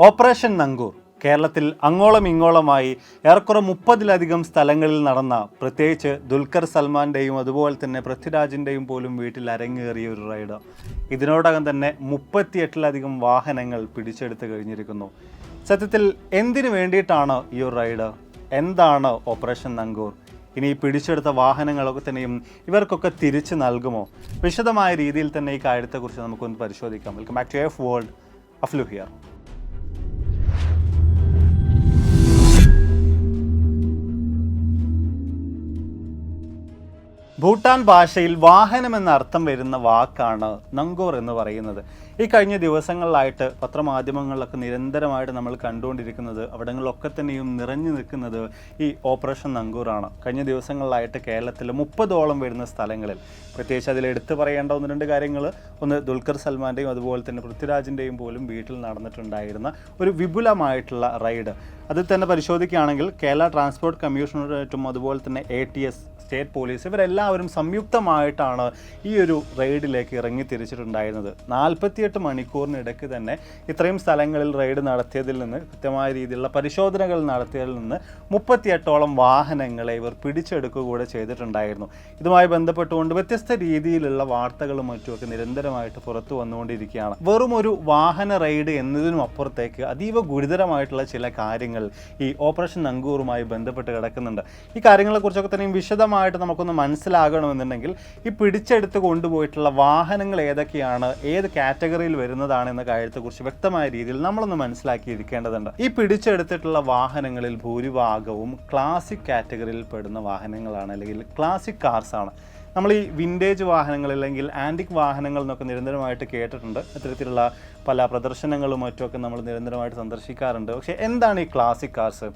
Operation നങ്കൂർ കേരളത്തിൽ അങ്ങോളം ഇങ്ങോളമായി ഏറെക്കുറെ 30-ലധികം സ്ഥലങ്ങളിൽ നടന്ന, പ്രത്യേകിച്ച് ദുൽഖർ സൽമാൻ്റെയും അതുപോലെ തന്നെ പൃഥ്വിരാജിൻ്റെയും പോലും വീട്ടിൽ അരങ്ങേറിയ ഒരു റൈഡ്. ഇതിനോടകം തന്നെ 38-ലധികം വാഹനങ്ങൾ പിടിച്ചെടുത്ത് കഴിഞ്ഞിരിക്കുന്നു. സത്യത്തിൽ എന്തിനു വേണ്ടിയിട്ടാണ് ഈ ഒരു റൈഡ്? എന്താണ് ഓപ്പറേഷൻ നങ്കൂർ? ഇനി പിടിച്ചെടുത്ത വാഹനങ്ങളൊക്കെ തന്നെയും ഇവർക്കൊക്കെ തിരിച്ചു നൽകുമോ? വിശദമായ രീതിയിൽ തന്നെ ഈ കാര്യത്തെക്കുറിച്ച് നമുക്കൊന്ന് പരിശോധിക്കാം. Welcome back to F world. അഫ്ലു ഹിയർ. ഭൂട്ടാൻ ഭാഷയിൽ വാഹനം എന്ന അർത്ഥം വരുന്ന വാക്കാണ് നങ്കൂർ എന്ന് പറയുന്നത്. ഈ കഴിഞ്ഞ ദിവസങ്ങളിലായിട്ട് പത്രമാധ്യമങ്ങളിലൊക്കെ നിരന്തരമായിട്ട് നമ്മൾ കണ്ടുകൊണ്ടിരിക്കുന്നത്, അവിടങ്ങളിലൊക്കെ തന്നെയും നിറഞ്ഞു നിൽക്കുന്നത് ഈ ഓപ്പറേഷൻ നങ്കൂറാണ്. കഴിഞ്ഞ ദിവസങ്ങളിലായിട്ട് കേരളത്തിൽ 30ഓളം വരുന്ന സ്ഥലങ്ങളിൽ, പ്രത്യേകിച്ച് അതിൽ എടുത്തു പറയേണ്ട 1-2 കാര്യങ്ങൾ, ഒന്ന് ദുൽഖർ സൽമാൻ്റെയും അതുപോലെ തന്നെ പൃഥ്വിരാജിൻ്റെയും പോലും വീട്ടിൽ നടന്നിട്ടുണ്ടായിരുന്ന ഒരു വിപുലമായിട്ടുള്ള റൈഡ്. അതിൽ തന്നെ പരിശോധിക്കുകയാണെങ്കിൽ കേരള ട്രാൻസ്പോർട്ട് കമ്മീഷണറേറ്റും അതുപോലെ തന്നെ ATS സ്റ്റേറ്റ് പോലീസ് ഇവരെല്ലാവരും സംയുക്തമായിട്ടാണ് ഈ ഒരു റെയ്ഡിലേക്ക് ഇറങ്ങി തിരിച്ചിട്ടുണ്ടായിരുന്നത്. 48 മണിക്കൂറിനിടയ്ക്ക് തന്നെ ഇത്രയും സ്ഥലങ്ങളിൽ റെയ്ഡ് നടത്തിയതിൽ നിന്ന്, കൃത്യമായ രീതിയിലുള്ള പരിശോധനകൾ നടത്തിയതിൽ നിന്ന് 38ഓളം വാഹനങ്ങളെ ഇവർ പിടിച്ചെടുക്കുക കൂടെ ചെയ്തിട്ടുണ്ടായിരുന്നു. ഇതുമായി ബന്ധപ്പെട്ടുകൊണ്ട് വ്യത്യസ്ത രീതിയിലുള്ള വാർത്തകളും മറ്റുമൊക്കെ നിരന്തരമായിട്ട് പുറത്തു വന്നുകൊണ്ടിരിക്കുകയാണ്. വെറും ഒരു വാഹന റെയ്ഡ് എന്നതിനും അപ്പുറത്തേക്ക് അതീവ ഗുരുതരമായിട്ടുള്ള ചില കാര്യങ്ങൾ ഈ ഓപ്പറേഷൻ നങ്കൂറുമായി ബന്ധപ്പെട്ട് കിടക്കുന്നുണ്ട്. ഈ കാര്യങ്ങളെക്കുറിച്ചൊക്കെ തന്നെയും വിശദമായിട്ട് നമുക്കൊന്ന് മനസ്സിലാകണമെന്നുണ്ടെങ്കിൽ ഈ പിടിച്ചെടുത്ത് കൊണ്ടുപോയിട്ടുള്ള വാഹനങ്ങൾ ഏതൊക്കെയാണ്, ഏത് കാറ്റഗറിയിൽ വരുന്നതാണ് എന്ന കാര്യത്തെക്കുറിച്ച് വ്യക്തമായ രീതിയിൽ നമ്മളൊന്ന് മനസ്സിലാക്കിയിരിക്കേണ്ടതുണ്ട്. ഈ പിടിച്ചെടുത്തിട്ടുള്ള വാഹനങ്ങളിൽ ഭൂരിഭാഗവും ക്ലാസിക് കാറ്റഗറിയിൽ പെടുന്ന വാഹനങ്ങളാണ്, അല്ലെങ്കിൽ ക്ലാസിക് കാർസ് ആണ്. നമ്മൾ ഈ വിൻറ്റേജ് വാഹനങ്ങൾ അല്ലെങ്കിൽ ആൻറ്റിക് വാഹനങ്ങൾ എന്നൊക്കെ നിരന്തരമായിട്ട് കേട്ടിട്ടുണ്ട്. അത്തരത്തിലുള്ള പല പ്രദർശനങ്ങളും മറ്റുമൊക്കെ നമ്മൾ നിരന്തരമായിട്ട് സന്ദർശിക്കാറുണ്ട്. പക്ഷേ എന്താണ് ഈ ക്ലാസിക് കാർസ്?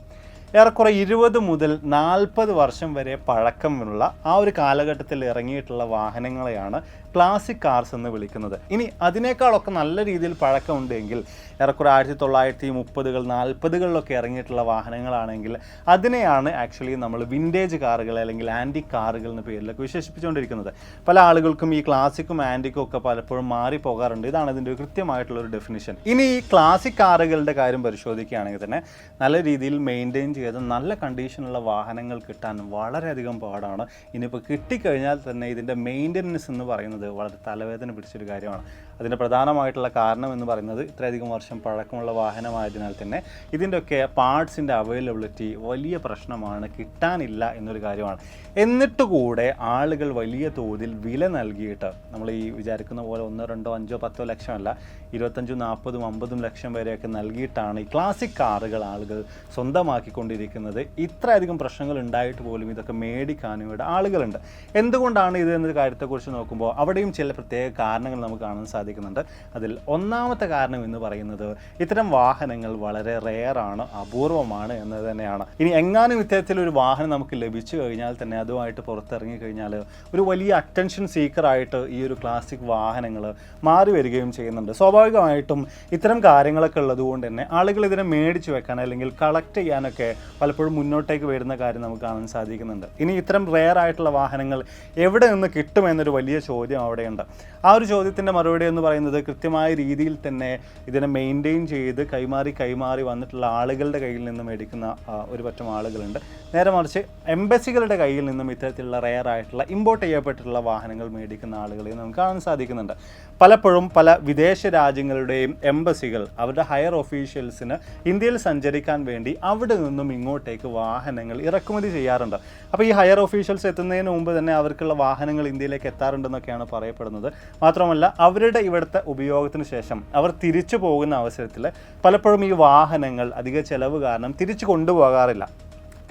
ഏറെക്കുറെ 20 മുതൽ 40 വർഷം വരെ പഴക്കമുള്ള ആ ഒരു കാലഘട്ടത്തിൽ ഇറങ്ങിയിട്ടുള്ള വാഹനങ്ങളെയാണ് ക്ലാസിക് കാർസ് എന്ന് വിളിക്കുന്നത്. ഇനി അതിനേക്കാളൊക്കെ നല്ല രീതിയിൽ പഴക്കമുണ്ടെങ്കിൽ, ഏറെക്കുറെ 1930-കൾ 40-കളിലൊക്കെ ഇറങ്ങിയിട്ടുള്ള വാഹനങ്ങളാണെങ്കിൽ അതിനെയാണ് ആക്ച്വലി നമ്മൾ വിൻറ്റേജ് കാറുകൾ അല്ലെങ്കിൽ ആൻറ്റിക് കാറുകൾ എന്ന പേരിലൊക്കെ വിശേഷിപ്പിച്ചുകൊണ്ടിരിക്കുന്നത്. പല ആളുകൾക്കും ഈ ക്ലാസിക്കും ആൻറ്റിക്കും ഒക്കെ പലപ്പോഴും മാറിപ്പോകാറുണ്ട്. ഇതാണ് ഇതിൻ്റെ ഡെഫിനിഷൻ. ഇനി ഈ ക്ലാസിക് കാറുകളുടെ കാര്യം പരിശോധിക്കുകയാണെങ്കിൽ തന്നെ നല്ല രീതിയിൽ മെയിൻറ്റെയിൻ ചെയ്ത് നല്ല കണ്ടീഷനുള്ള വാഹനങ്ങൾ കിട്ടാൻ വളരെയധികം പാടാണ്. ഇനിയിപ്പോൾ കിട്ടിക്കഴിഞ്ഞാൽ തന്നെ ഇതിൻ്റെ മെയിൻ്റനൻസ് എന്ന് പറയുന്നത് വളരെ തലവേദന പിടിച്ചൊരു കാര്യമാണ്. അതിൻ്റെ പ്രധാനമായിട്ടുള്ള കാരണം എന്ന് പറയുന്നത് ഇത്രയധികം വർഷം പഴക്കമുള്ള വാഹനമായതിനാൽ തന്നെ ഇതിൻ്റെയൊക്കെ പാർട്സിൻ്റെ അവൈലബിലിറ്റി വലിയ പ്രശ്നമാണ്, കിട്ടാനില്ല എന്നൊരു കാര്യമാണ്. എന്നിട്ട് കൂടെ ആളുകൾ വലിയ തോതിൽ വില നൽകിയിട്ട്, നമ്മൾ ഈ വിചാരിക്കുന്ന പോലെ 1, 2, 5, 10 ലക്ഷമല്ല, 25, 40, 50 ലക്ഷം വരെയൊക്കെ നൽകിയിട്ടാണ് ഈ ക്ലാസിക് കാറുകൾ ആളുകൾ സ്വന്തമാക്കിക്കൊണ്ടിരിക്കുന്നത്. ഇത്രയധികം പ്രശ്നങ്ങൾ ഉണ്ടായിട്ട് പോലും ഇതൊക്കെ മേടിക്കാനും ഇവിടെ ആളുകളുണ്ട്. എന്തുകൊണ്ടാണ് ഇത് എന്നൊരു കാര്യത്തെക്കുറിച്ച് നോക്കുമ്പോൾ അവിടെയും ചില പ്രത്യേക കാരണങ്ങൾ നമുക്ക് കാണാൻ സാധിക്കുന്നുണ്ട്. അതിൽ ഒന്നാമത്തെ കാരണം എന്ന് പറയുന്നത് ഇത്തരം വാഹനങ്ങൾ വളരെ റെയറാണ്, അപൂർവമാണ് എന്നത് തന്നെയാണ്. ഇനി എങ്ങാനും ഇത്തരത്തിലൊരു വാഹനം നമുക്ക് ലഭിച്ചു കഴിഞ്ഞാൽ തന്നെ അതുമായിട്ട് പുറത്തിറങ്ങി കഴിഞ്ഞാൽ ഒരു വലിയ അറ്റൻഷൻ സീക്കറായിട്ട് ഈ ഒരു ക്ലാസിക് വാഹനങ്ങൾ മാറി വരികയും ചെയ്യുന്നുണ്ട്. സ്വാഭാവികമായിട്ടും ഇത്തരം കാര്യങ്ങളൊക്കെ ഉള്ളതുകൊണ്ട് തന്നെ ആളുകൾ ഇതിനെ മേടിച്ചു വെക്കാൻ അല്ലെങ്കിൽ കളക്ട് ചെയ്യാനൊക്കെ പലപ്പോഴും മുന്നോട്ടേക്ക് വരുന്ന കാര്യം നമുക്ക് കാണാൻ സാധിക്കുന്നുണ്ട്. ഇനി ഇത്തരം റെയർ ആയിട്ടുള്ള വാഹനങ്ങൾ എവിടെ നിന്ന് കിട്ടുമെന്നൊരു വലിയ ചോദ്യം അവിടെയുണ്ട്. ആ ഒരു ചോദ്യത്തിൻ്റെ മറുപടി എന്ന് പറയുന്നത് കൃത്യമായ രീതിയിൽ തന്നെ ഇതിനെ മെയിൻറ്റെയിൻ ചെയ്ത് കൈമാറി വന്നിട്ടുള്ള ആളുകളുടെ കയ്യിൽ നിന്നും മേടിക്കുന്ന ഒരു പറ്റം ആളുകളുണ്ട്. നേരെ മറിച്ച് എംബസികളുടെ കയ്യിൽ നിന്നും ഇത്തരത്തിലുള്ള റെയർ ആയിട്ടുള്ള ഇമ്പോർട്ട് ചെയ്യപ്പെട്ടിട്ടുള്ള വാഹനങ്ങൾ മേടിക്കുന്ന ആളുകളെ നമുക്ക് കാണാൻ സാധിക്കുന്നുണ്ട്. പലപ്പോഴും പല വിദേശ രാജ്യങ്ങളുടെയും എംബസികൾ അവരുടെ ഹയർ ഒഫീഷ്യൽസിന് ഇന്ത്യയിൽ സഞ്ചരിക്കാൻ വേണ്ടി അവിടെ നിന്നും ഇങ്ങോട്ടേക്ക് വാഹനങ്ങൾ ഇറക്കുമതി ചെയ്യാറുണ്ട്. അപ്പോൾ ഈ ഹയർ ഒഫീഷ്യൽസ് എത്തുന്നതിന് മുമ്പ് തന്നെ അവർക്കുള്ള വാഹനങ്ങൾ ഇന്ത്യയിലേക്ക് എത്താറുണ്ടെന്നൊക്കെയാണ് പറയപ്പെടുന്നത്. മാത്രമല്ല അവരുടെ ഇവിടുത്തെ ഉപയോഗത്തിന് ശേഷം അവർ തിരിച്ചു പോകുന്ന അവസരത്തിൽ പലപ്പോഴും ഈ വാഹനങ്ങൾ അധിക ചെലവ് കാരണം തിരിച്ചു കൊണ്ടുപോകാറില്ല.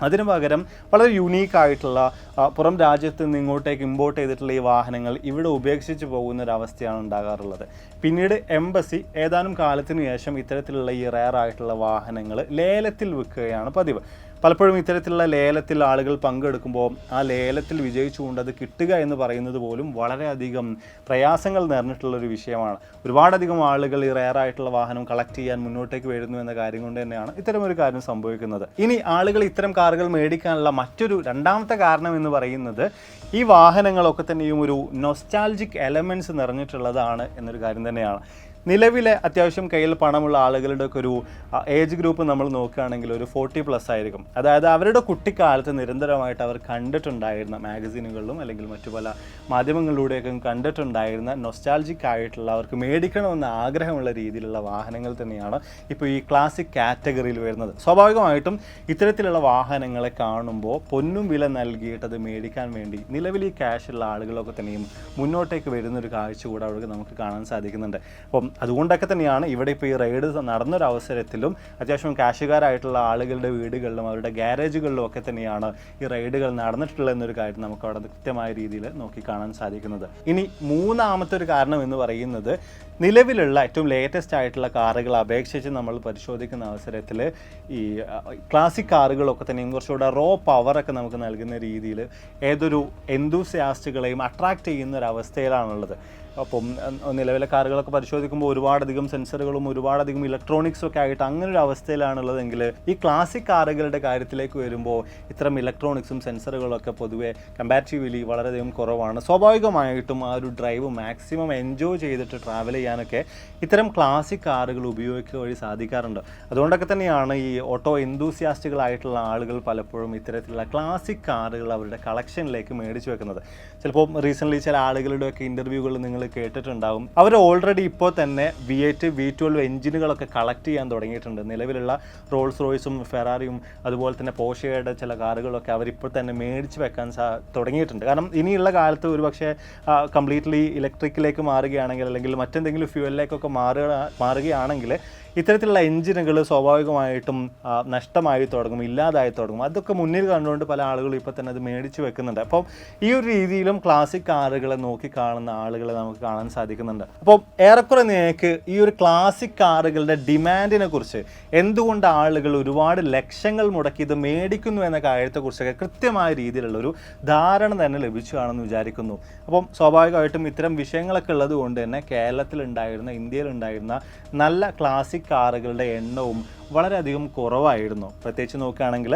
അതിനു പകരം വളരെ യുണീക്കായിട്ടുള്ള പുറം രാജ്യത്ത് നിന്ന് ഇങ്ങോട്ടേക്ക് ഇമ്പോർട്ട് ചെയ്തിട്ടുള്ള ഈ വാഹനങ്ങൾ ഇവിടെ ഉപേക്ഷിച്ച് പോകുന്നൊരവസ്ഥയാണ് ഉണ്ടാകാറുള്ളത്. പിന്നീട് എംബസി ഏതാനും കാലത്തിന് ശേഷം ഇത്തരത്തിലുള്ള ഈ റെയർ ആയിട്ടുള്ള വാഹനങ്ങൾ ലേലത്തിൽ വിൽക്കുകയാണ് പതിവ്. പലപ്പോഴും ഇത്തരത്തിലുള്ള ലേലത്തിൽ ആളുകൾ പങ്കെടുക്കുമ്പോൾ ആ ലേലത്തിൽ വിജയിച്ചുകൊണ്ട് അത് കിട്ടുക എന്ന് പറയുന്നത് പോലും വളരെയധികം പ്രയാസങ്ങൾ നിറഞ്ഞിട്ടുള്ളൊരു വിഷയമാണ്. ഒരുപാടധികം ആളുകൾ ഈ റെയർ ആയിട്ടുള്ള വാഹനം കളക്ട് ചെയ്യാൻ മുന്നോട്ടേക്ക് വരുന്നു എന്ന കാര്യം കൊണ്ട് തന്നെയാണ് ഇത്തരമൊരു കാര്യം സംഭവിക്കുന്നത്. ഇനി ആളുകൾ ഇത്തരം കാറുകൾ മേടിക്കാനുള്ള മറ്റൊരു രണ്ടാമത്തെ കാരണം എന്ന് പറയുന്നത് ഈ വാഹനങ്ങളൊക്കെ തന്നെയും ഒരു നൊസ്റ്റാൾജിക് എലമെൻറ്റ്സ് നിറഞ്ഞിട്ടുള്ളതാണ് എന്നൊരു കാര്യം തന്നെയാണ്. നിലവിലെ അത്യാവശ്യം കയ്യിൽ പണമുള്ള ആളുകളുടെ ഒക്കെ ഒരു ഏജ് ഗ്രൂപ്പ് നമ്മൾ നോക്കുകയാണെങ്കിൽ ഒരു 40+ ആയിരിക്കും. അതായത് അവരുടെ കുട്ടിക്കാലത്ത് നിരന്തരമായിട്ട് അവർ കണ്ടിട്ടുണ്ടായിരുന്ന മാഗസീനുകളിലും അല്ലെങ്കിൽ മറ്റു പല മാധ്യമങ്ങളിലൂടെയൊക്കെ കണ്ടിട്ടുണ്ടായിരുന്ന നൊസ്റ്റാൾജിക് ആയിട്ടുള്ള അവർക്ക് മേടിക്കണമെന്ന ആഗ്രഹമുള്ള രീതിയിലുള്ള വാഹനങ്ങൾ തന്നെയാണ് ഇപ്പോൾ ഈ ക്ലാസിക് കാറ്റഗറിയിൽ വരുന്നത്. സ്വാഭാവികമായിട്ടും ഇത്തരത്തിലുള്ള വാഹനങ്ങളെ കാണുമ്പോൾ പൊന്നും വില നൽകിയിട്ട് അത് മേടിക്കാൻ വേണ്ടി നിലവിൽ ഈ ക്യാഷുള്ള ആളുകളൊക്കെ തന്നെയും മുന്നോട്ടേക്ക് വരുന്നൊരു കാഴ്ച കൂടെ അവിടെ നമുക്ക് കാണാൻ സാധിക്കുന്നുണ്ട്. അപ്പം അതുകൊണ്ടൊക്കെ തന്നെയാണ് ഇവിടെ ഇപ്പോൾ ഈ റെയ്ഡ് നടന്നൊരു അവസരത്തിലും അത്യാവശ്യം ക്യാഷുകാരായിട്ടുള്ള ആളുകളുടെ വീടുകളിലും അവരുടെ ഗ്യാരേജുകളിലും ഒക്കെ തന്നെയാണ് ഈ റെയ്ഡുകൾ നടന്നിട്ടുള്ള എന്നൊരു കാര്യം നമുക്ക് അവിടെ കൃത്യമായ രീതിയിൽ നോക്കി കാണാൻ സാധിക്കുന്നത്. ഇനി മൂന്നാമത്തെ ഒരു കാരണം എന്ന് പറയുന്നത് നിലവിലുള്ള ഏറ്റവും ലേറ്റസ്റ്റ് ആയിട്ടുള്ള കാറുകൾ അപേക്ഷിച്ച് നമ്മൾ പരിശോധിക്കുന്ന അവസരത്തിൽ ഈ ക്ലാസിക് കാറുകളൊക്കെ തന്നെയും കുറച്ചുകൂടെ റോ പവറൊക്കെ നമുക്ക് നൽകുന്ന രീതിയിൽ ഏതൊരു എന്തൂസിയാസ്റ്റുകളെയും അട്രാക്റ്റ് ചെയ്യുന്ന ഒരു അവസ്ഥയിലാണുള്ളത്. അപ്പം നിലവിലെ കാറുകളൊക്കെ പരിശോധിക്കുമ്പോൾ ഒരുപാടധികം സെൻസറുകളും ഒരുപാടധികം ഇലക്ട്രോണിക്സും ഒക്കെ ആയിട്ട് അങ്ങനെ ഒരു അവസ്ഥയിലാണുള്ളതെങ്കിൽ ഈ ക്ലാസിക് കാറുകളുടെ കാര്യത്തിലേക്ക് വരുമ്പോൾ ഇത്തരം ഇലക്ട്രോണിക്സും സെൻസറുകളൊക്കെ പൊതുവെ കമ്പാരിറ്റീവ്ലി വളരെയധികം കുറവാണ്. സ്വാഭാവികമായിട്ടും ആ ഒരു ഡ്രൈവ് മാക്സിമം എൻജോയ് ചെയ്തിട്ട് ട്രാവൽ ചെയ്യാനൊക്കെ ഇത്തരം ക്ലാസിക് കാറുകൾ ഉപയോഗിക്കുക വഴി സാധിക്കാറുണ്ട്. അതുകൊണ്ടൊക്കെ തന്നെയാണ് ഈ ഓട്ടോ എന്തൂസിയാസ്റ്റുകളായിട്ടുള്ള ആളുകൾ പലപ്പോഴും ഇത്തരത്തിലുള്ള ക്ലാസിക് കാറുകൾ അവരുടെ കളക്ഷനിലേക്ക് മേടിച്ചു വെക്കുന്നത്. ചിലപ്പോൾ റീസെൻ്റ്ലി ചില ആളുകളുടെയൊക്കെ ഇൻ്റർവ്യൂകൾ നിങ്ങൾ കേട്ടിട്ടുണ്ടാകും. അവർ ഓൾറെഡി ഇപ്പോൾ തന്നെ V8 V12 എഞ്ചിനുകളൊക്കെ കളക്ട് ചെയ്യാൻ തുടങ്ങിയിട്ടുണ്ട്. നിലവിലുള്ള റോൾസ് റോയ്സും ഫെറാറിയും അതുപോലെ തന്നെ പോർഷയുടെ ചില കാറുകളൊക്കെ അവരിപ്പോൾ തന്നെ മേടിച്ച് വെക്കാൻ തുടങ്ങിയിട്ടുണ്ട്. കാരണം ഇനിയുള്ള കാലത്ത് ഒരു പക്ഷേ കംപ്ലീറ്റ്ലി ഇലക്ട്രിക്കിലേക്ക് മാറുകയാണെങ്കിൽ അല്ലെങ്കിൽ മറ്റെന്തെങ്കിലും ഫ്യൂവലിലേക്കൊക്കെ മാറുകയാണെങ്കിൽ ഇത്തരത്തിലുള്ള എഞ്ചിനുകൾ സ്വാഭാവികമായിട്ടും നഷ്ടമായി തുടങ്ങും, ഇല്ലാതായി തുടങ്ങും. അതൊക്കെ മുന്നിൽ കണ്ടുകൊണ്ട് പല ആളുകളും ഇപ്പോൾ തന്നെ അത് മേടിച്ച് വെക്കുന്നുണ്ട്. അപ്പം ഈ ഒരു രീതിയിലും ക്ലാസിക് കാറുകളെ നോക്കി കാണുന്ന ആളുകളെ നമുക്ക് കാണാൻ സാധിക്കുന്നുണ്ട്. അപ്പോൾ ഏറെക്കുറെ നിങ്ങൾക്ക് ഈ ഒരു ക്ലാസിക് കാറുകളുടെ ഡിമാൻഡിനെ കുറിച്ച്, എന്തുകൊണ്ട് ആളുകൾ ഒരുപാട് ലക്ഷങ്ങൾ മുടക്കി ഇത് മേടിക്കുന്നു എന്ന കാര്യത്തെക്കുറിച്ചൊക്കെ കൃത്യമായ രീതിയിലുള്ള ഒരു ധാരണ തന്നെ ലഭിച്ചുകാണെന്ന് വിചാരിക്കുന്നു. അപ്പം സ്വാഭാവികമായിട്ടും ഇത്തരം വിഷയങ്ങളൊക്കെ ഉള്ളത് കൊണ്ട് തന്നെ കേരളത്തിലുണ്ടായിരുന്ന, ഇന്ത്യയിലുണ്ടായിരുന്ന നല്ല ക്ലാസിക് കാറുകളുടെ എണ്ണവും വളരെയധികം കുറവായിരുന്നു. പ്രത്യേകിച്ച് നോക്കുകയാണെങ്കിൽ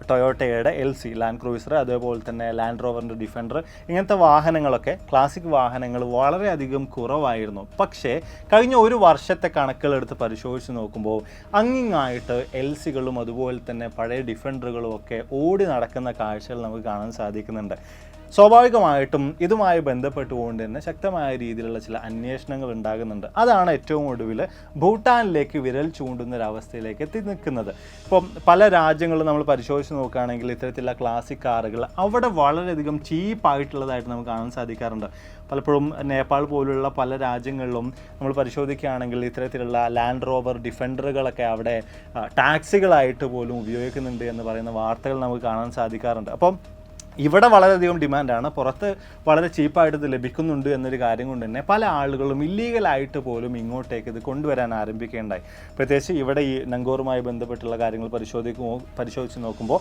ടൊയോട്ടയുടെ LC ലാൻഡ് ക്രൂയിസർ, അതേപോലെ തന്നെ ലാൻഡ് റോവറിൻ്റെ ഡിഫൻഡർ, ഇങ്ങനത്തെ വാഹനങ്ങളൊക്കെ ക്ലാസിക് വാഹനങ്ങൾ വളരെയധികം കുറവായിരുന്നു. പക്ഷേ കഴിഞ്ഞ ഒരു വർഷത്തെ കണക്കുകളെടുത്ത് പരിശോധിച്ച് നോക്കുമ്പോൾ അങ്ങിങ്ങായിട്ട് LCകളും അതുപോലെ തന്നെ പഴയ ഡിഫൻഡറുകളും ഒക്കെ ഓടി നടക്കുന്ന കാഴ്ചകൾ നമുക്ക് കാണാൻ സാധിക്കുന്നുണ്ട്. സ്വാഭാവികമായിട്ടും ഇതുമായി ബന്ധപ്പെട്ടുകൊണ്ട് തന്നെ ശക്തമായ രീതിയിലുള്ള ചില അന്വേഷണങ്ങൾ ഉണ്ടാകുന്നുണ്ട്. അതാണ് ഏറ്റവും ഒടുവിൽ ഭൂട്ടാനിലേക്ക് വിരൽ ചൂണ്ടുന്ന ഒരു അവസ്ഥയിലേക്ക് എത്തി നിൽക്കുന്നത്. ഇപ്പം പല രാജ്യങ്ങളും നമ്മൾ പരിശോധിച്ച് നോക്കുകയാണെങ്കിൽ ഇത്തരത്തിലുള്ള ക്ലാസിക് കാറുകൾ അവിടെ വളരെയധികം ചീപ്പായിട്ടുള്ളതായിട്ട് നമുക്ക് കാണാൻ സാധിക്കാറുണ്ട്. പലപ്പോഴും നേപ്പാൾ പോലുള്ള പല രാജ്യങ്ങളിലും നമ്മൾ പരിശോധിക്കുകയാണെങ്കിൽ ഇത്തരത്തിലുള്ള ലാൻഡ് റോവർ ഡിഫൻഡറുകളൊക്കെ അവിടെ ടാക്സികളായിട്ട് പോലും ഉപയോഗിക്കുന്നുണ്ട് എന്ന് പറയുന്ന വാർത്തകൾ നമുക്ക് കാണാൻ സാധിക്കാറുണ്ട്. അപ്പം ഇവിടെ വളരെയധികം ഡിമാൻഡാണ്, പുറത്ത് വളരെ ചീപ്പായിട്ട് ഇത് ലഭിക്കുന്നുണ്ട് എന്നൊരു കാര്യം കൊണ്ട് തന്നെ പല ആളുകളും ഇല്ലീഗലായിട്ട് പോലും ഇങ്ങോട്ടേക്ക് ഇത് കൊണ്ടുവരാൻ ആരംഭിക്കുകയുണ്ടായി. പ്രത്യേകിച്ച് ഇവിടെ ഈ നങ്കോറുമായി ബന്ധപ്പെട്ടുള്ള കാര്യങ്ങൾ പരിശോധിച്ച് നോക്കുമ്പോൾ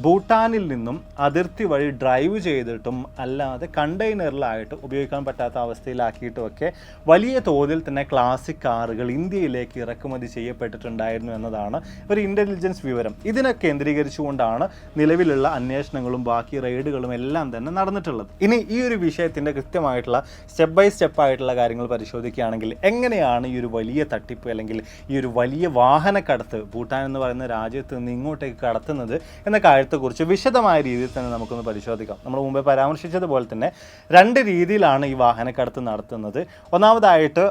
ഭൂട്ടാനിൽ നിന്നും അതിർത്തി വഴി ഡ്രൈവ് ചെയ്തിട്ടും അല്ലാതെ കണ്ടെയ്നറിലായിട്ട് ഉപയോഗിക്കാൻ പറ്റാത്ത അവസ്ഥയിലാക്കിയിട്ടുമൊക്കെ വലിയ തോതിൽ തന്നെ ക്ലാസിക് കാറുകൾ ഇന്ത്യയിലേക്ക് ഇറക്കുമതി ചെയ്യപ്പെട്ടിട്ടുണ്ടായിരുന്നു എന്നതാണ് ഒരു ഇൻ്റലിജൻസ് വിവരം. ഇതിനെ കേന്ദ്രീകരിച്ചുകൊണ്ടാണ് നിലവിലുള്ള അന്വേഷണങ്ങളും ബാക്കി റെയ്ഡുകളും എല്ലാം തന്നെ നടന്നിട്ടുള്ളത്. ഇനി ഈ ഒരു വിഷയത്തിൻ്റെ കൃത്യമായിട്ടുള്ള സ്റ്റെപ്പ് ബൈ സ്റ്റെപ്പ് ആയിട്ടുള്ള കാര്യങ്ങൾ പരിശോധിക്കുകയാണെങ്കിൽ എങ്ങനെയാണ് ഈ ഒരു വലിയ തട്ടിപ്പ് അല്ലെങ്കിൽ ഈ ഒരു വലിയ വാഹനക്കടത്ത് ഭൂട്ടാൻ എന്ന് പറയുന്ന രാജ്യത്ത് നിന്ന് ഇങ്ങോട്ടേക്ക് കടത്തുന്നത് എന്ന കാര്യത്തെക്കുറിച്ച് വിശദമായ രീതിയിൽ തന്നെ നമുക്കൊന്ന് പരിശോധിക്കാം. നമ്മൾ മുമ്പേ പരാമർശിച്ചതുപോലെ തന്നെ രണ്ട് രീതിയിലാണ് ഈ വാഹനക്കടത്ത് നടത്തുന്നത്. ഒന്നാമതായിട്ട്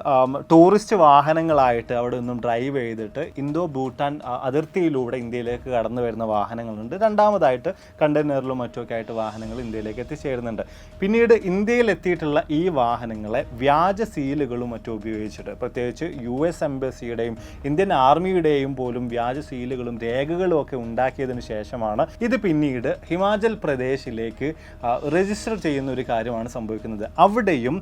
ടൂറിസ്റ്റ് വാഹനങ്ങളായിട്ട് അവിടെ നിന്നും ഡ്രൈവ് ചെയ്തിട്ട് ഇന്തോ ഭൂട്ടാൻ അതിർത്തിയിലൂടെ ഇന്ത്യയിലേക്ക് കടന്നു വരുന്ന വാഹനങ്ങളുണ്ട്. രണ്ടാമതായിട്ട് കണ്ടെയ്നറിലും മറ്റുമൊക്കെ ആയിട്ട് വാഹനങ്ങൾ ഇന്ത്യയിലേക്ക് എത്തിച്ചേരുന്നുണ്ട്. പിന്നീട് ഇന്ത്യയിൽ എത്തിയിട്ടുള്ള ഈ വാഹനങ്ങളെ വ്യാജ സീലുകളും മറ്റും ഉപയോഗിച്ചിട്ട്, പ്രത്യേകിച്ച് US എംബസിയുടെയും ഇന്ത്യൻ ആർമിയുടെയും പോലും വ്യാജ സീലുകളും രേഖകളും ഒക്കെ ഉണ്ടാക്കിയതിനു ശേഷമാണ് ഇത് പിന്നീട് ഹിമാചൽ പ്രദേശിലേക്ക് രജിസ്റ്റർ ചെയ്യുന്ന ഒരു കാര്യമാണ് സംഭവിക്കുന്നത്. അവിടെയും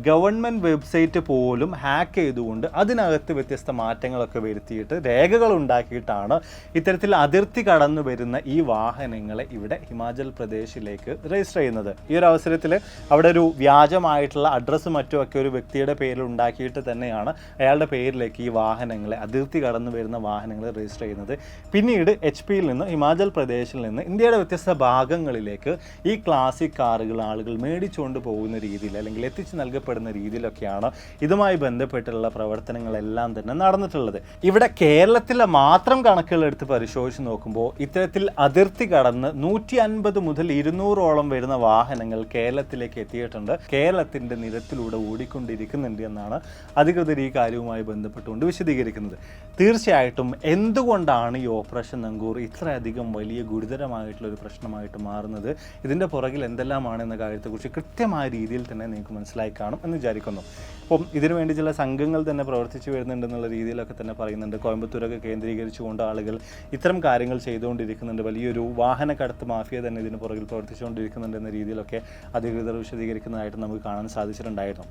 ഗവൺമെൻറ് വെബ്സൈറ്റ് പോലും ഹാക്ക് ചെയ്തുകൊണ്ട് അതിനകത്ത് വ്യത്യസ്ത മാറ്റങ്ങളൊക്കെ വരുത്തിയിട്ട് രേഖകൾ ഉണ്ടാക്കിയിട്ടാണ് ഇത്തരത്തിൽ അതിർത്തി കടന്നു വരുന്ന ഈ വാഹനങ്ങളെ ഇവിടെ ഹിമാചൽ പ്രദേശിൽ പ്രദേശിലേക്ക് രജിസ്റ്റർ ചെയ്യുന്നത്. ഈ ഒരു അവസരത്തിൽ അവിടെ ഒരു വ്യാജമായിട്ടുള്ള അഡ്രസ്സും മറ്റുമൊക്കെ ഒരു വ്യക്തിയുടെ പേരിൽ ഉണ്ടാക്കിയിട്ട് തന്നെയാണ് അയാളുടെ പേരിലേക്ക് ഈ വാഹനങ്ങളെ, അതിർത്തി കടന്നു വരുന്ന വാഹനങ്ങളെ രജിസ്റ്റർ ചെയ്യുന്നത്. പിന്നീട് HP-യിൽ നിന്ന്, ഹിമാചൽ പ്രദേശിൽ നിന്ന് ഇന്ത്യയുടെ വ്യത്യസ്ത ഭാഗങ്ങളിലേക്ക് ഈ ക്ലാസിക് കാറുകൾ ആളുകൾ മേടിച്ചുകൊണ്ട് പോകുന്ന രീതിയിൽ അല്ലെങ്കിൽ എത്തിച്ചു നൽകപ്പെടുന്ന രീതിയിലൊക്കെയാണ് ഇതുമായി ബന്ധപ്പെട്ടുള്ള പ്രവർത്തനങ്ങളെല്ലാം തന്നെ നടന്നിട്ടുള്ളത്. ഇവിടെ കേരളത്തിലെ മാത്രം കണക്കുകൾ എടുത്ത് പരിശോധിച്ച് നോക്കുമ്പോൾ ഇത്തരത്തിൽ അതിർത്തി കടന്ന് 150 മുതൽ 200ഓളം വരുന്ന വാഹനങ്ങൾ കേരളത്തിലേക്ക് എത്തിയിട്ടുണ്ട്, കേരളത്തിൻ്റെ നിരത്തിലൂടെ ഓടിക്കൊണ്ടിരിക്കുന്നുണ്ട് എന്നാണ് അധികൃതർ ഈ കാര്യവുമായി ബന്ധപ്പെട്ടുകൊണ്ട് വിശദീകരിക്കുന്നത്. തീർച്ചയായിട്ടും എന്തുകൊണ്ടാണ് ഈ ഓപ്പറേഷൻ നങ്കൂർ ഇത്രയധികം വലിയ ഗുരുതരമായിട്ടുള്ള ഒരു പ്രശ്നമായിട്ട് മാറുന്നത്, ഇതിൻ്റെ പുറകിൽ എന്തെല്ലാമാണ് എന്ന കാര്യത്തെക്കുറിച്ച് കൃത്യമായ രീതിയിൽ തന്നെ നിങ്ങൾക്ക് മനസ്സിലായി കാണും എന്ന് വിചാരിക്കുന്നു. അപ്പം ഇതിനുവേണ്ടി ചില സംഘങ്ങൾ തന്നെ പ്രവർത്തിച്ചു വരുന്നുണ്ടെന്നുള്ള രീതിയിലൊക്കെ തന്നെ പറയുന്നുണ്ട്. കോയമ്പത്തൂരൊക്കെ കേന്ദ്രീകരിച്ചുകൊണ്ട് ആളുകൾ ഇത്തരം കാര്യങ്ങൾ ചെയ്തുകൊണ്ടിരിക്കുന്നുണ്ട്. വലിയൊരു വാഹനക്കടത്ത് മാഫിയ തന്നെ ഇതിന് പുറകിൽ പ്രവർത്തിച്ചുകൊണ്ടിരിക്കുന്നുണ്ട് എന്ന രീതിയിലൊക്കെ അധികൃതർ വിശദീകരിക്കുന്നതായിട്ട് നമുക്ക് കാണാൻ സാധിച്ചിട്ടുണ്ടായിരുന്നു.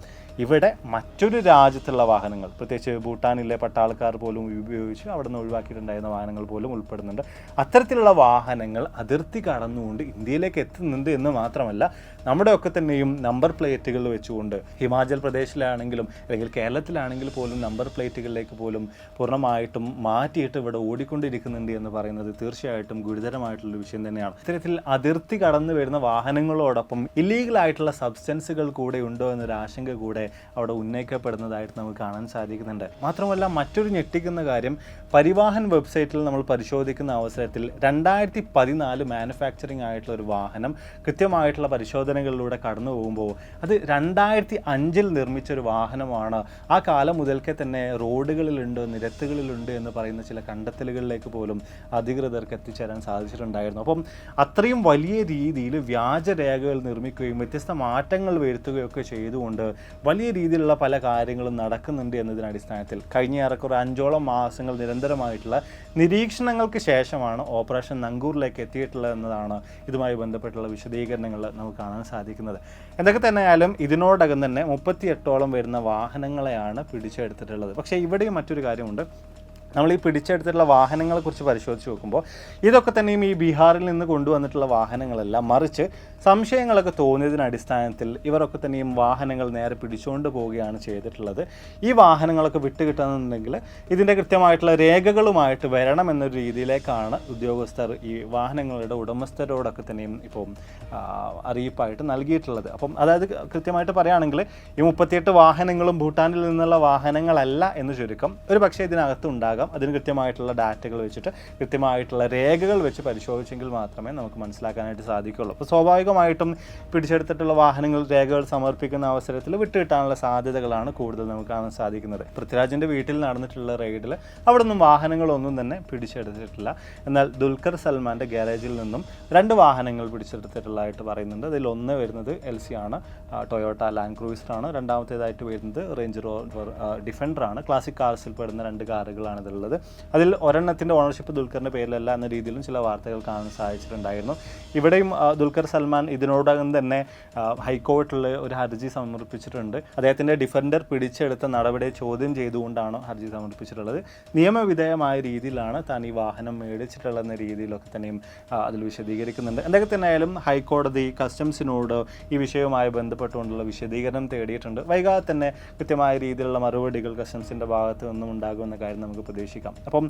ഇവിടെ മറ്റൊരു രാജ്യത്തുള്ള വാഹനങ്ങൾ, പ്രത്യേകിച്ച് ഭൂട്ടാനിലെ പട്ടാളക്കാർ പോലും ഉപയോഗിച്ച് അവിടെ നിന്ന് ഒഴിവാക്കിയിട്ടുണ്ടായിരുന്ന വാഹനങ്ങൾ പോലും ഉൾപ്പെടുന്നുണ്ട്. അത്തരത്തിലുള്ള വാഹനങ്ങൾ അതിർത്തി കടന്നുകൊണ്ട് ഇന്ത്യയിലേക്ക് എത്തുന്നുണ്ട് എന്ന് മാത്രമല്ല, നമ്മുടെയൊക്കെ തന്നെയും നമ്പർ പ്ലേറ്റുകൾ വെച്ചുകൊണ്ട് ഹിമാചൽ പ്രദേശിലാണെങ്കിലും അല്ലെങ്കിൽ കേരളത്തിലാണെങ്കിൽ പോലും നമ്പർ പ്ലേറ്റുകളിലേക്ക് പോലും പൂർണ്ണമായിട്ടും മാറ്റിയിട്ട് ഇവിടെ ഓടിക്കൊണ്ടിരിക്കുന്നുണ്ട് എന്ന് പറയുന്നത് തീർച്ചയായിട്ടും ഗുരുതരമായിട്ടുള്ള വിഷയം തന്നെയാണ്. ഇത്തരത്തിൽ അതിർത്തി കടന്നു വരുന്ന വാഹനങ്ങളോടൊപ്പം ഇല്ലീഗലായിട്ടുള്ള സബ്സ്റ്റൻസുകൾ കൂടെ ഉണ്ടോ എന്നൊരു ആശങ്ക കൂടെ അവിടെ ഉന്നയിക്കപ്പെടുന്നതായിട്ട് നമുക്ക് കാണാൻ സാധിക്കുന്നുണ്ട്. മാത്രമല്ല മറ്റൊരു ഞെട്ടിക്കുന്ന കാര്യം, പരിവാഹൻ വെബ്സൈറ്റിൽ നമ്മൾ പരിശോധിക്കുന്ന അവസരത്തിൽ 2014 മാനുഫാക്ചറിങ് ആയിട്ടുള്ള ഒരു വാഹനം കൃത്യമായിട്ടുള്ള പരിശോധനകളിലൂടെ കടന്നു പോകുമ്പോൾ അത് 2005 നിർമ്മിച്ചൊരു വാഹനമാണ്. ആ കാലം മുതൽക്കേ തന്നെ റോഡുകളിലുണ്ട്, നിരത്തുകളിലുണ്ട് എന്ന് പറയുന്ന ചില കണ്ടെത്തലുകളിലേക്ക് പോലും അധികൃതർക്ക് എത്തിച്ചേരാൻ സാധിച്ചിട്ടുണ്ടായിരുന്നു. അപ്പം അത്രയും വലിയ രീതിയിൽ വ്യാജരേഖകൾ നിർമ്മിക്കുകയും വ്യത്യസ്ത മാറ്റങ്ങൾ വരുത്തുകയൊക്കെ ചെയ്തുകൊണ്ട് വലിയ രീതിയിലുള്ള പല കാര്യങ്ങളും നടക്കുന്നുണ്ട് എന്നതിൻ്റെ അടിസ്ഥാനത്തിൽ കഴിഞ്ഞ ഏറെക്കുറെ 5ഓളം മാസങ്ങൾ നിരന്തരമായിട്ടുള്ള നിരീക്ഷണങ്ങൾക്ക് ശേഷമാണ് ഓപ്പറേഷൻ നങ്കൂറിലേക്ക് എത്തിയിട്ടുള്ളത് എന്നതാണ് ഇതുമായി ബന്ധപ്പെട്ടുള്ള വിശദീകരണങ്ങൾ നമുക്ക് കാണാൻ സാധിക്കുന്നത്. എന്തൊക്കെ തന്നെയായാലും ഇതിനോടകം തന്നെ 38ഓളം വരുന്ന വാഹനങ്ങളെയാണ് പിടിച്ചെടുത്തിട്ടുള്ളത്. പക്ഷേ ഇവിടെയും മറ്റൊരു കാര്യമുണ്ട്. നമ്മൾ ഈ പിടിച്ചെടുത്തിട്ടുള്ള വാഹനങ്ങളെക്കുറിച്ച് പരിശോധിച്ച് നോക്കുമ്പോൾ ഇതൊക്കെ തന്നെയും ഈ ബീഹാറിൽ നിന്ന് കൊണ്ടുവന്നിട്ടുള്ള വാഹനങ്ങളല്ല, മറിച്ച് സംശയങ്ങളൊക്കെ തോന്നിയതിന് അടിസ്ഥാനത്തിൽ ഇവരൊക്കെ തന്നെയും വാഹനങ്ങൾ നേരെ പിടിച്ചുകൊണ്ട് പോവുകയാണ് ചെയ്തിട്ടുള്ളത്. ഈ വാഹനങ്ങളൊക്കെ വിട്ടുകിട്ടണമെന്നുണ്ടെങ്കിൽ ഇതിൻ്റെ കൃത്യമായിട്ടുള്ള രേഖകളുമായിട്ട് വരണമെന്നൊരു രീതിയിലേക്കാണ് ഉദ്യോഗസ്ഥർ ഈ വാഹനങ്ങളുടെ ഉടമസ്ഥരോടൊക്കെ തന്നെയും ഇപ്പോൾ അറിയിപ്പായിട്ട് നൽകിയിട്ടുള്ളത്. അപ്പം അതായത് കൃത്യമായിട്ട് പറയുകയാണെങ്കിൽ ഈ 38 വാഹനങ്ങളും ഭൂട്ടാനിൽ നിന്നുള്ള വാഹനങ്ങളല്ല എന്ന് ചുരുക്കം. ഒരു പക്ഷേ ഇതിനകത്ത് ഉണ്ടാകാം. അതിന് കൃത്യമായിട്ടുള്ള ഡാറ്റകൾ വെച്ചിട്ട് കൃത്യമായിട്ടുള്ള രേഖകൾ വെച്ച് പരിശോധിച്ചെങ്കിൽ മാത്രമേ നമുക്ക് മനസ്സിലാക്കാനായിട്ട് സാധിക്കുകയുള്ളൂ. അപ്പോൾ സ്വാഭാവികമായിട്ടും പിടിച്ചെടുത്തിട്ടുള്ള വാഹനങ്ങൾ രേഖകൾ സമർപ്പിക്കുന്ന അവസരത്തിൽ വിട്ടുകിട്ടാനുള്ള സാധ്യതകളാണ് കൂടുതൽ നമുക്ക് കാണാൻ സാധിക്കുന്നത്. പൃഥ്വിരാജിൻ്റെ വീട്ടിൽ നടന്നിട്ടുള്ള റെയ്ഡിൽ അവിടെ നിന്നും വാഹനങ്ങളൊന്നും തന്നെ പിടിച്ചെടുത്തിട്ടില്ല. എന്നാൽ ദുൽഖർ സൽമാൻ്റെ ഗാരേജിൽ നിന്നും 2 വാഹനങ്ങൾ പിടിച്ചെടുത്തിട്ടുള്ളതായിട്ട് പറയുന്നുണ്ട്. അതിൽ ഒന്ന് വരുന്നത് LC ആണ്, ടൊയോട്ട ലാൻഡ് ക്രൂയിസറാണ്. രണ്ടാമത്തേതായിട്ട് വരുന്നത് റേഞ്ച് റോവർ ഡിഫൻഡറാണ്. ക്ലാസിക് കാർസിൽ പെടുന്ന 2 കാറുകളാണ് ഇതിലുള്ളത്. അതിൽ ഒരെണ്ണത്തിൻ്റെ ഓണർഷിപ്പ് ദുൽഖറിൻ്റെ പേരിലല്ല എന്ന രീതിയിലും ചില വാർത്തകൾ കാണാൻ സാധിച്ചിട്ടുണ്ടായിരുന്നു. ഇവിടെയും ദുൽഖർ സൽമാൻ ഇതിനോടകം തന്നെ ഹൈക്കോടതിയിൽ ഒരു ഹർജി സമർപ്പിച്ചിട്ടുണ്ട്. അദ്ദേഹത്തിൻ്റെ ഡിഫൻഡർ പിടിച്ചെടുത്ത നടപടിയെ ചോദ്യം ചെയ്തുകൊണ്ടാണ് ഹർജി സമർപ്പിച്ചിട്ടുള്ളത്. നിയമവിധേയമായ രീതിയിലാണ് താൻ ഈ വാഹനം മേടിച്ചിട്ടുള്ളതെന്ന രീതിയിലൊക്കെ തന്നെയും അതിൽ വിശദീകരിക്കുന്നുണ്ട്. എന്തൊക്കെ തന്നെയായാലും ഹൈക്കോടതി കസ്റ്റംസിനോട് ഈ വിഷയവുമായി ബന്ധപ്പെട്ടുകൊണ്ടുള്ള വിശദീകരണം തേടിയിട്ടുണ്ട്. വൈകാതെ തന്നെ കൃത്യമായ രീതിയിലുള്ള മറുപടികൾ കസ്റ്റംസിൻ്റെ ഭാഗത്ത് നിന്നും ഉണ്ടാകുമെന്ന കാര്യം നമുക്ക് പ്രതീക്ഷിക്കാം. അപ്പം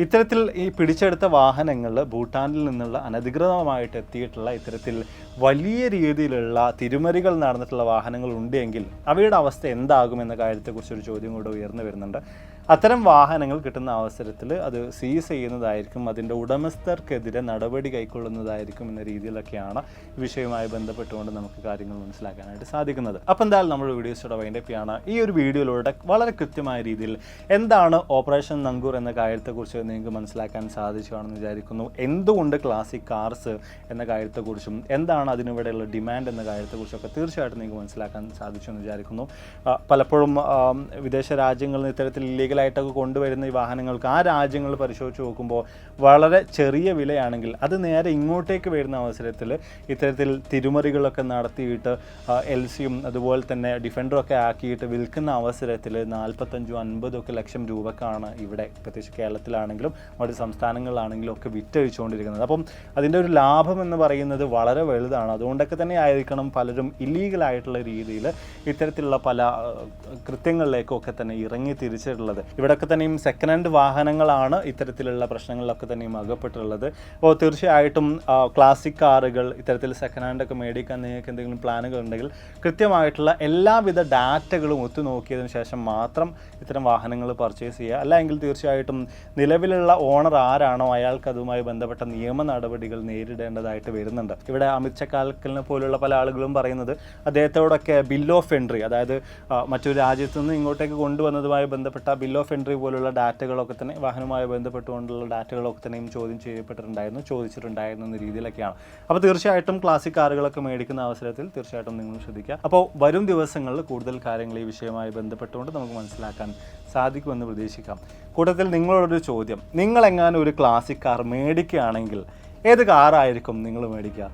ഇത്തരത്തിൽ ഈ പിടിച്ചെടുത്ത വാഹനങ്ങൾ ഭൂട്ടാനിൽ നിന്നുള്ള അനധികൃതമായിട്ട് എത്തിയിട്ടുള്ള ഇത്തരത്തിൽ വലിയ രീതിയിലുള്ള തിരിമറികൾ നടന്നിട്ടുള്ള വാഹനങ്ങൾ ഉണ്ടെങ്കിൽ അവയുടെ അവസ്ഥ എന്താകുമെന്ന കാര്യത്തെക്കുറിച്ചൊരു ചോദ്യം കൂടെ ഉയർന്നു വരുന്നുണ്ട്. അത്തരം വാഹനങ്ങൾ കിട്ടുന്ന അവസരത്തിൽ അത് സീസ് ചെയ്യുന്നതായിരിക്കും, അതിൻ്റെ ഉടമസ്ഥർക്കെതിരെ നടപടി കൈക്കൊള്ളുന്നതായിരിക്കും എന്ന രീതിയിലൊക്കെയാണ് ഈ വിഷയവുമായി ബന്ധപ്പെട്ടുകൊണ്ട് നമുക്ക് കാര്യങ്ങൾ മനസ്സിലാക്കാനായിട്ട് സാധിക്കുന്നത്. അപ്പോൾ എന്തായാലും നമ്മൾ വീഡിയോസോടെ വൈൻഡപ്പിയാണ്. ഈ ഒരു വീഡിയോയിലൂടെ വളരെ കൃത്യമായ രീതിയിൽ എന്താണ് ഓപ്പറേഷൻ നങ്കൂർ എന്ന കാര്യത്തെക്കുറിച്ച് നിങ്ങൾക്ക് മനസ്സിലാക്കാൻ സാധിച്ചുവാണെന്ന് വിചാരിക്കുന്നു. എന്തുകൊണ്ട് ക്ലാസിക് കാർസ് എന്ന കാര്യത്തെക്കുറിച്ചും എന്താണ് അതിനിവിടെയുള്ള ഡിമാൻഡ് എന്ന കാര്യത്തെക്കുറിച്ചൊക്കെ തീർച്ചയായിട്ടും നിങ്ങൾക്ക് മനസ്സിലാക്കാൻ സാധിച്ചു എന്ന് വിചാരിക്കുന്നു. പലപ്പോഴും വിദേശ രാജ്യങ്ങളിൽ ഇത്തരത്തിൽ ഇല്ലീഗൽ ഇല്ലീഗലായിട്ടൊക്കെ കൊണ്ടുവരുന്ന ഈ വാഹനങ്ങൾക്ക് ആ രാജ്യങ്ങൾ പരിശോധിച്ച് നോക്കുമ്പോൾ വളരെ ചെറിയ വിലയാണെങ്കിൽ അത് നേരെ ഇങ്ങോട്ടേക്ക് വരുന്ന അവസരത്തിൽ ഇത്തരത്തിൽ തിരുമറികളൊക്കെ നടത്തിയിട്ട് LCയും അതുപോലെ തന്നെ ഡിഫൻഡറും ഒക്കെ ആക്കിയിട്ട് വിൽക്കുന്ന അവസരത്തിൽ 45-50 ലക്ഷം രൂപക്കാണ് ഇവിടെ പ്രത്യേകിച്ച് കേരളത്തിലാണെങ്കിലും മറ്റ് സംസ്ഥാനങ്ങളിലാണെങ്കിലും ഒക്കെ വിറ്റഴിച്ചുകൊണ്ടിരിക്കുന്നത്. അപ്പം അതിൻ്റെ ഒരു ലാഭം എന്ന് പറയുന്നത് വളരെ വലുതാണ്. അതുകൊണ്ടൊക്കെ തന്നെ ആയിരിക്കണം പലരും ഇല്ലീഗലായിട്ടുള്ള രീതിയിൽ ഇത്തരത്തിലുള്ള പല കൃത്യങ്ങളിലേക്കൊക്കെ തന്നെ ഇറങ്ങി തിരിച്ചിട്ടുള്ളത്. ഇവിടെയൊക്കെ തന്നെയും സെക്കൻഡ് ഹാൻഡ് വാഹനങ്ങളാണ് ഇത്തരത്തിലുള്ള പ്രശ്നങ്ങളിലൊക്കെ തന്നെയും അകപ്പെട്ടുള്ളത്. അപ്പോൾ തീർച്ചയായിട്ടും ക്ലാസിക് കാറുകൾ ഇത്തരത്തിൽ സെക്കൻഡ് ഹാൻഡ് ഒക്കെ മേടിക്കാൻ നിങ്ങൾക്ക് എന്തെങ്കിലും പ്ലാനുകൾ ഉണ്ടെങ്കിൽ കൃത്യമായിട്ടുള്ള എല്ലാവിധ ഡാറ്റകളും ഒത്തുനോക്കിയതിന് ശേഷം മാത്രം ഇത്തരം വാഹനങ്ങൾ പർച്ചേസ് ചെയ്യുക. അല്ലെങ്കിൽ തീർച്ചയായിട്ടും നിലവിലുള്ള ഓണർ ആരാണോ അയാൾക്ക് അതുമായി ബന്ധപ്പെട്ട നിയമ നടപടികൾ നേരിടേണ്ടതായിട്ട് വരുന്നുണ്ട്. ഇവിടെ അമിത് ചക്കാലക്കലിനെ പോലുള്ള പല ആളുകളും പറയുന്നത് അദ്ദേഹത്തോടൊക്കെ ബിൽ ഓഫ് എൻട്രി, അതായത് മറ്റൊരു രാജ്യത്തു നിന്ന് ഇങ്ങോട്ടേക്ക് കൊണ്ടുവന്നതുമായി ബന്ധപ്പെട്ട ബിൽ ഓഫ് എൻട്രി പോലുള്ള ഡാറ്റകളൊക്കെ തന്നെ വാഹനവുമായി ബന്ധപ്പെട്ടുകൊണ്ടുള്ള ഡാറ്റകളൊക്കെ തന്നെയും ചോദിച്ചിട്ടുണ്ടായിരുന്നു എന്ന രീതിയിലൊക്കെയാണ്. അപ്പോൾ തീർച്ചയായിട്ടും ക്ലാസിക് കാറുകളൊക്കെ മേടിക്കുന്ന അവസരത്തിൽ തീർച്ചയായിട്ടും നിങ്ങൾ ശ്രദ്ധിക്കുക. അപ്പോൾ വരും ദിവസങ്ങളിൽ കൂടുതൽ കാര്യങ്ങൾ ഈ വിഷയവുമായി ബന്ധപ്പെട്ടുകൊണ്ട് നമുക്ക് മനസ്സിലാക്കാൻ സാധിക്കുമെന്ന് പ്രതീക്ഷിക്കാം. കൂട്ടത്തിൽ നിങ്ങളോടൊരു ചോദ്യം, നിങ്ങളെങ്ങാനും ഒരു ക്ലാസിക് കാർ മേടിക്കുകയാണെങ്കിൽ ഏത് കാറായിരിക്കും നിങ്ങൾ മേടിക്കുക?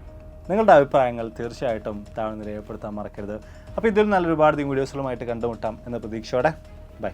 നിങ്ങളുടെ അഭിപ്രായങ്ങൾ തീർച്ചയായിട്ടും താഴ്ന്ന് രേഖപ്പെടുത്താൻ മറക്കരുത്. അപ്പോൾ ഇതിൽ നല്ലൊരുപാട് വീഡിയോസുകളുമായിട്ട് കണ്ടുമുട്ടാം എന്ന പ്രതീക്ഷയോടെ ബൈ.